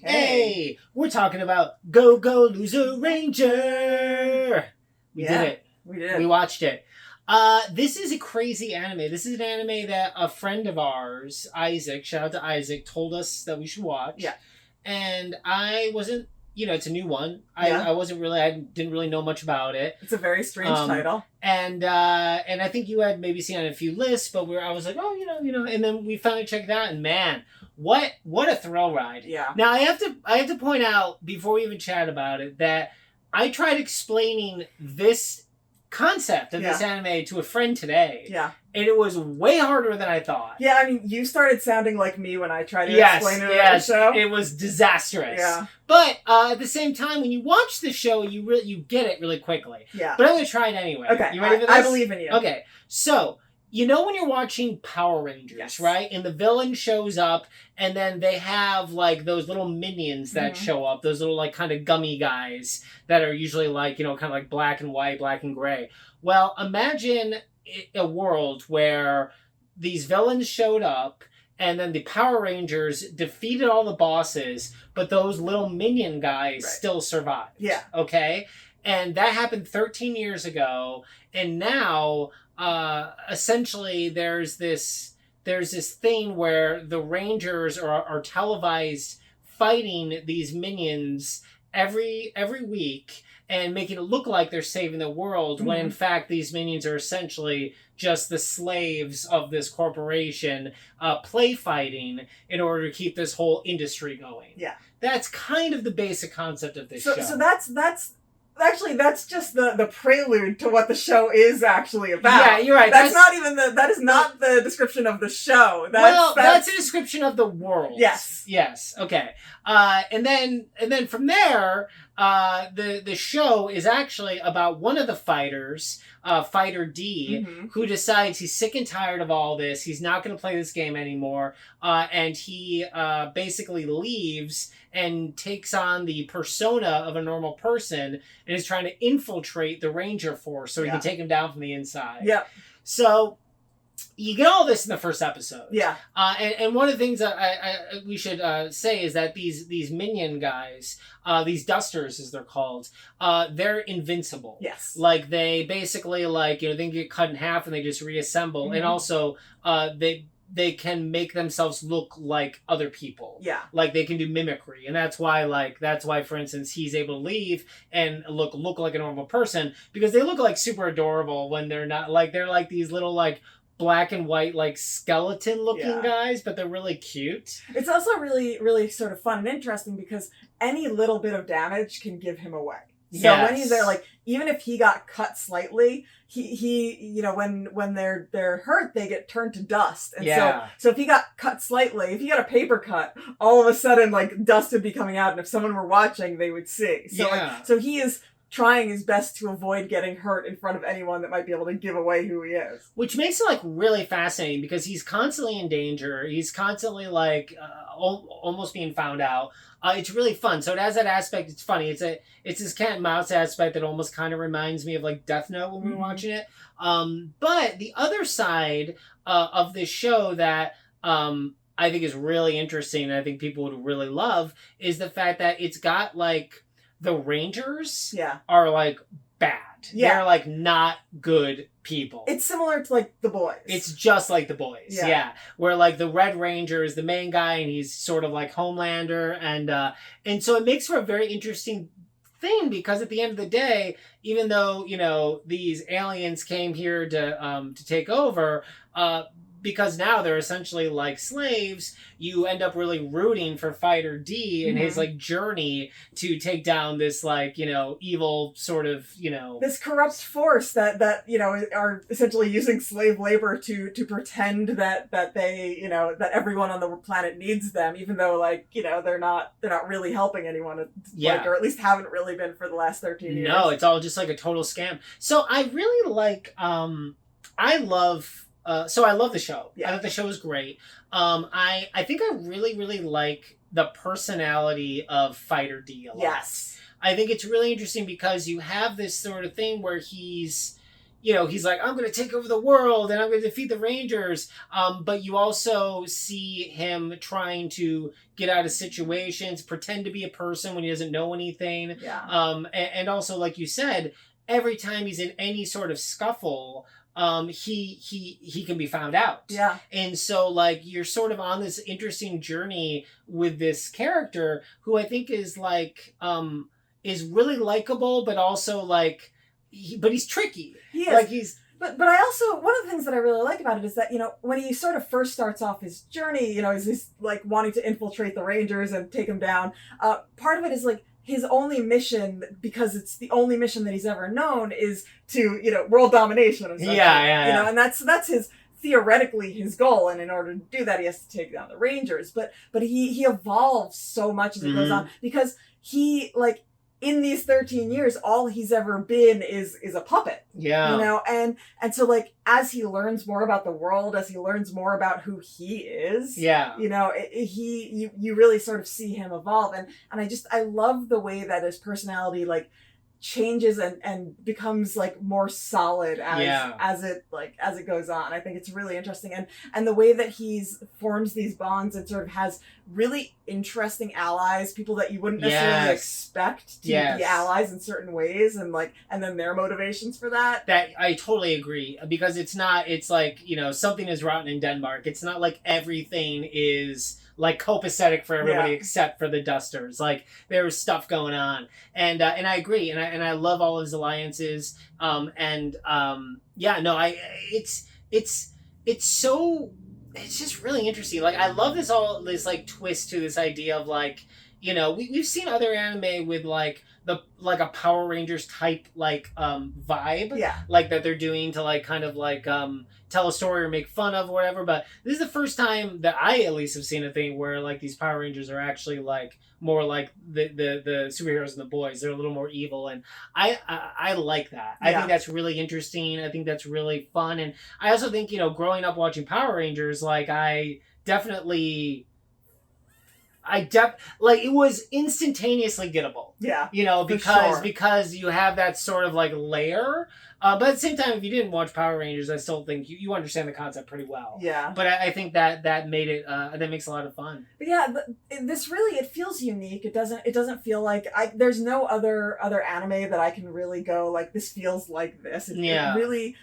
Hey, we're talking about Go Go Loser Ranger. We did it. We did. We watched it. This is a crazy anime. This is an anime that a friend of ours, Isaac, shout out to Isaac, told us that we should watch. Yeah. And I wasn't, it's a new one. Yeah. I didn't really know much about it. It's a very strange title. And I think you had maybe seen it on a few lists, but I was like, and then we finally checked it out, and man, what a thrill ride. Yeah. Now I have to point out before we even chat about it that I tried explaining this concept of this anime to a friend today. Yeah. And it was way harder than I thought. Yeah, I mean, you started sounding like me when I tried to explain it on the show. It was disastrous. Yeah. But at the same time, when you watch the show, you get it really quickly. Yeah. But I'm going to try it anyway. Okay. You ready for this? I believe in you. Okay. So, when you're watching Power Rangers, right? And the villain shows up, and then they have, like, those little minions that show up. Those little, like, kind of gummy guys that are usually, like, kind of like black and white, black and gray. Well, imagine a world where these villains showed up, and then the Power Rangers defeated all the bosses, but those little minion guys still survived. Yeah. Okay? And that happened 13 years ago, and now... essentially there's this thing where the Rangers are televised fighting these minions every week and making it look like they're saving the world when in fact these minions are essentially just the slaves of this corporation play fighting in order to keep this whole industry going. Yeah. That's kind of the basic concept of this show. So that's just the prelude to what the show is actually about. Yeah, you're right. That is not the description of the show. That's a description of the world. Yes. Yes. Okay. And then from there, the show is actually about one of the fighters, Fighter D, who decides he's sick and tired of all this. He's not going to play this game anymore. And he basically leaves and takes on the persona of a normal person and is trying to infiltrate the Ranger Force so he can take him down from the inside. Yeah. So you get all this in the first episode. Yeah. And one of the things we should say is that these minion guys, these dusters as they're called, they're invincible. Yes. Like they basically they get cut in half and they just reassemble. And also they can make themselves look like other people. Yeah. Like they can do mimicry. And that's why for instance he's able to leave and look like a normal person, because they look like super adorable when they're not, like they're like these little like black and white like skeleton looking guys, but they're really cute. It's also really, really sort of fun and interesting because any little bit of damage can give him away. So when he's there, like, even if he got cut slightly, he when they're hurt, they get turned to dust. And so if he got cut slightly, if he got a paper cut, all of a sudden, like, dust would be coming out, and if someone were watching, they would see. So, so he is trying his best to avoid getting hurt in front of anyone that might be able to give away who he is. Which makes it, like, really fascinating, because he's constantly in danger. He's constantly, like, almost being found out. It's really fun. So it has that aspect. It's funny. It's this cat and mouse aspect that almost kind of reminds me of like Death Note when we were watching it. But the other side of this show that I think is really interesting, and I think people would really love, is the fact that it's got like the Rangers are like bad. Yeah. They're like not good people. It's similar to like The Boys. It's just like The Boys. Yeah. Where like the Red Ranger is the main guy and he's sort of like Homelander, and so it makes for a very interesting thing, because at the end of the day, even though, these aliens came here to take over, because now they're essentially like slaves, you end up really rooting for Fighter D and his like journey to take down this like, evil sort of, this corrupt force that are essentially using slave labor to pretend that they, that everyone on the planet needs them, even though like, they're not really helping anyone, like, or at least haven't really been for the last 13 years. No, it's all just like a total scam. So I really like, I love the show. I thought the show was great. I think I really, really like the personality of Fighter D a lot. Yes. I think it's really interesting because you have this sort of thing where he's he's like, I'm going to take over the world and I'm going to defeat the Rangers. But you also see him trying to get out of situations, pretend to be a person when he doesn't know anything. Yeah. And also, like you said, every time he's in any sort of scuffle, he can be found out. Yeah. And so, like, you're sort of on this interesting journey with this character who I think is like, is really likable, but also like, but he's tricky. He is. Like But I also, one of the things that I really like about it is that, when he sort of first starts off his journey, he's like wanting to infiltrate the Rangers and take them down. Part of it is like his only mission, because it's the only mission that he's ever known, is to, world domination. Yeah. And that's his, theoretically his goal. And in order to do that, he has to take down the Rangers. But he evolves so much as it goes on, because he, like, in these 13 years, all he's ever been is a puppet. Yeah. And so, like, as he learns more about the world, as he learns more about who he is, yeah, you really sort of see him evolve. And I love the way that his personality, like, changes and becomes like more solid as it goes on. I think it's really interesting, and the way that he's forms these bonds and sort of has really interesting allies, people that you wouldn't necessarily expect to be allies in certain ways, and then their motivations for that. That I totally agree, because it's like, something is rotten in Denmark. It's not like everything is like copacetic for everybody except for the Dusters. Like, there's stuff going on, and I agree, and I love all of his alliances. It's just really interesting. Like, I love this like twist to this idea of like, we've seen other anime with like a Power Rangers type like vibe, like that they're doing to like kind of like tell a story or make fun of or whatever. But this is the first time that I at least have seen a thing where like these Power Rangers are actually like more like the superheroes and the boys. They're a little more evil, and I like that. I think that's really interesting. I think that's really fun, and I also think growing up watching Power Rangers, like it was instantaneously gettable. Yeah. Because you have that sort of like layer. But at the same time, if you didn't watch Power Rangers, I still think you understand the concept pretty well. Yeah. But I think that made it that makes a lot of fun. But yeah, this really, it feels unique. It doesn't feel like there's no other anime that I can really go like, this feels like this. It really,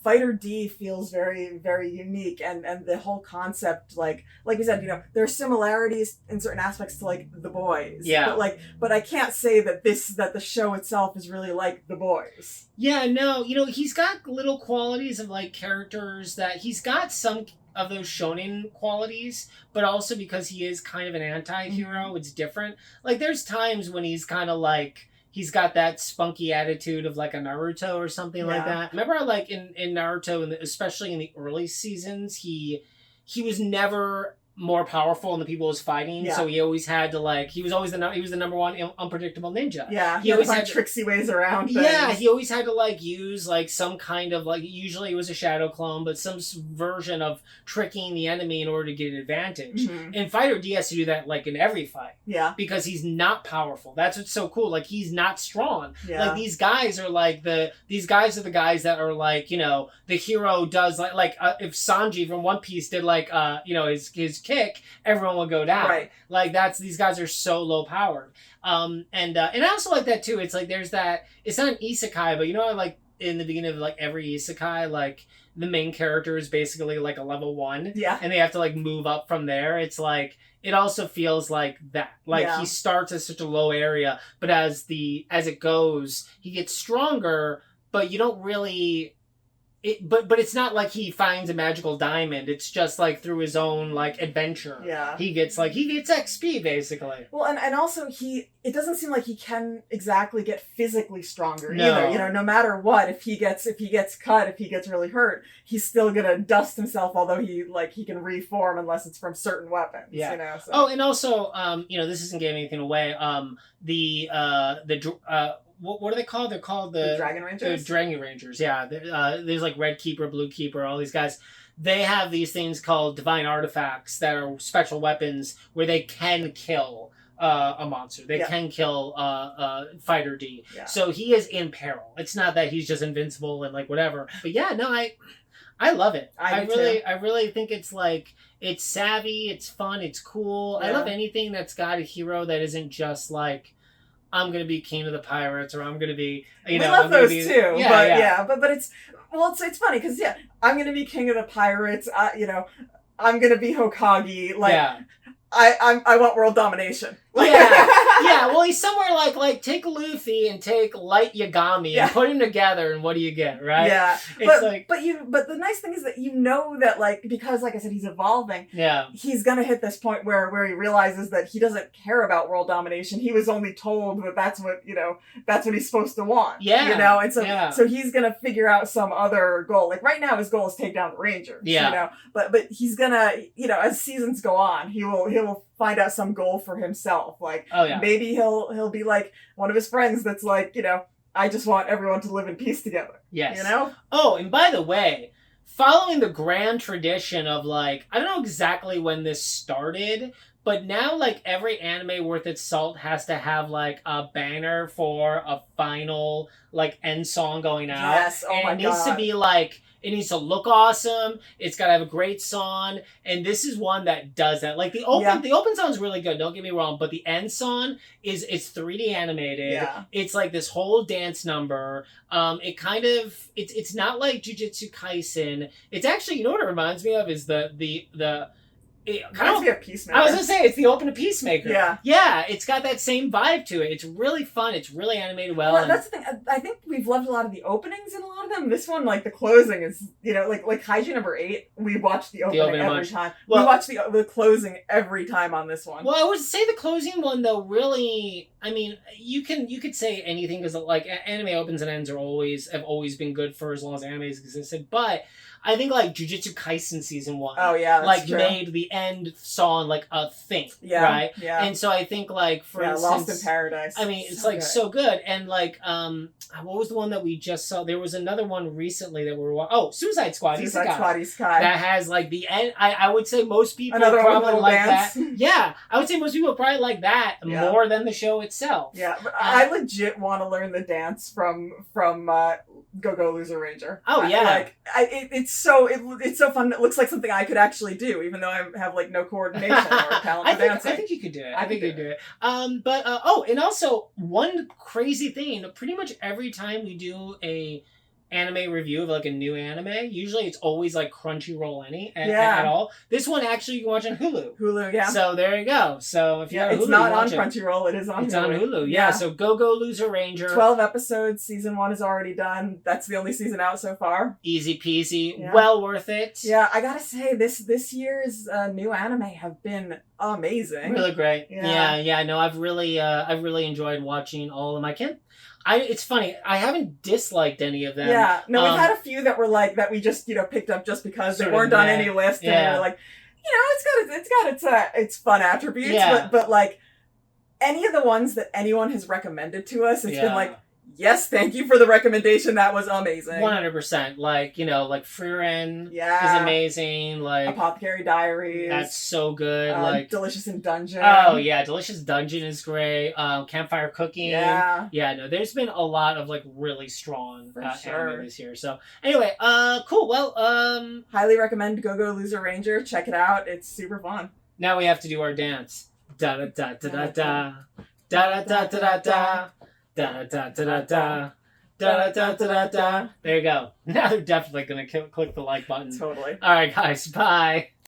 Fighter D feels very, very unique, and the whole concept, like we said, there are similarities in certain aspects to like The Boys. Yeah. But I can't say that the show itself is really like The Boys. Yeah, no, he's got little qualities of like characters that he's got some of those shonen qualities, but also because he is kind of an anti-hero, it's different. Like, there's times when he's kind of like, he's got that spunky attitude of like a Naruto or something like that. Remember, like in Naruto, especially in the early seasons, he was never more powerful than the people he was fighting, so he always had to like, he was the number one unpredictable ninja. Yeah, he always had tricksy ways around things. Yeah, he always had to like use like some kind of like, usually it was a shadow clone, but some version of tricking the enemy in order to get an advantage. And Fighter D has to do that like in every fight. Yeah, because he's not powerful. That's what's so cool. Like, he's not strong. Yeah. Like, these guys are the guys that are like, the hero does like if Sanji from One Piece did like his kick, everyone will go down. Right. Like, these guys are so low powered. And I also like that too. It's like there's that, it's not an isekai, but like in the beginning of like every isekai, like the main character is basically like a level 1. Yeah. And they have to like move up from there. It's like, it also feels like that. Like, he starts at such a low area, but as it goes, he gets stronger, but you don't really, but it's not like he finds a magical diamond. It's just like through his own like adventure. Yeah. He gets XP basically. Well, and also it doesn't seem like he can exactly get physically stronger either. No matter what, if he gets cut, if he gets really hurt, he's still gonna dust himself, although he can reform unless it's from certain weapons. Yeah. So. Oh, and also, this isn't giving anything away. What are they called? They're called the Dragon Rangers? The Dragon Rangers, yeah. There's like Red Keeper, Blue Keeper, all these guys. They have these things called divine artifacts that are special weapons where they can kill a monster. They can kill Fighter D. Yeah. So he is in peril. It's not that he's just invincible and like whatever. But yeah, no, I love it. I really think it's like it's savvy, it's fun, it's cool. Yeah. I love anything that's got a hero that isn't just like I'm gonna be king of the pirates or I'm gonna be we love those too. But it's funny because I'm gonna be king of the pirates. I'm gonna be Hokage. Like I want world domination. Yeah. Well, he's somewhere like take Luffy and take Light Yagami and put him together, and what do you get, right? Yeah, it's but the nice thing is that that like because like I said, he's evolving. Yeah, he's gonna hit this point where he realizes that he doesn't care about world domination. He was only told that that's what he's supposed to want. Yeah, and so he's gonna figure out some other goal. Like right now, his goal is take down the Rangers. Yeah, but he's gonna as seasons go on, he will find out some goal for himself. Like, maybe he'll be like one of his friends that's like, I just want everyone to live in peace together. Yes. Oh, and by the way, following the grand tradition of like, I don't know exactly when this started, but now like every anime worth its salt has to have like a banner for a final like end song going out. Yes. Oh my God. It needs to be like, it needs to look awesome. It's got to have a great song, and this is one that does that. Like the open song is really good. Don't get me wrong, but the end song it's 3D animated. Yeah. It's like this whole dance number. It kind of it's not like Jujutsu Kaisen. It's actually, you know what it reminds me of is it reminds me of Peacemaker. I was gonna say it's the open to Peacemaker. Yeah. Yeah, it's got that same vibe to it. It's really fun. It's really animated well. Well, that's the thing. I think we've loved a lot of the openings in a lot of them. This one, like the closing is, like Kaiju number 8. We watch the opening every time. Well, we watch the closing every time on this one. Well, I would say the closing one though really. I mean, you could say anything because like anime opens and ends have always been good for as long as anime has existed, but I think like Jujutsu Kaisen season 1. Oh yeah, that's like true. Made the end song like a thing. Yeah. Right. Yeah. And so I think like for instance, Lost in Paradise. I mean, it's so like good. So good. And like what was the one that we just saw? There was another one recently that we were Suicide Squad. Suicide Squad Isekai. That has like the end. I would say most people probably like dance. that. Yeah, I would say most people probably like that more than the show itself. Yeah, but I legit want to learn the dance from Go-Go Loser Ranger. Oh yeah, it's so fun. It looks like something I could actually do, even though I have like no coordination or talent for dancing. I think you could do it. I think you could do it. And also one crazy thing. Pretty much every time we do a anime review of like a new anime, usually it's always like Crunchyroll at all. This one actually you can watch on Hulu. Hulu, yeah. So there you go. So if you have Hulu, it's not on Crunchyroll, it is on Hulu. It's on Hulu, yeah. So Go-Go Loser Ranger. 12 episodes, season 1 is already done. That's the only season out so far. Easy peasy, well worth it. Yeah, I gotta say, this year's new anime have been amazing. Really great. Yeah. No, I've really enjoyed watching all of them. It's funny. I haven't disliked any of them. Yeah. No, we've had a few that were like that we just picked up just because they weren't on any list, and we were like, it's got its fun attributes. Yeah. But like any of the ones that anyone has recommended to us, it's been like, yes, thank you for the recommendation. That was amazing. 100%. Like Frieren is amazing. Like Apothecary Diaries. That's so good. Like Delicious in Dungeon. Oh yeah, Delicious Dungeon is great. Campfire Cooking. Yeah. Yeah, no, there's been a lot of like really strong anime this year. So anyway, cool. Well, highly recommend Go-Go Loser Ranger. Check it out. It's super fun. Now we have to do our dance. Da da da da da da. Da da da da da. Da da da da da. Da da da da da. There you go. Now they're definitely gonna click the like button. Totally. All right, guys. Bye.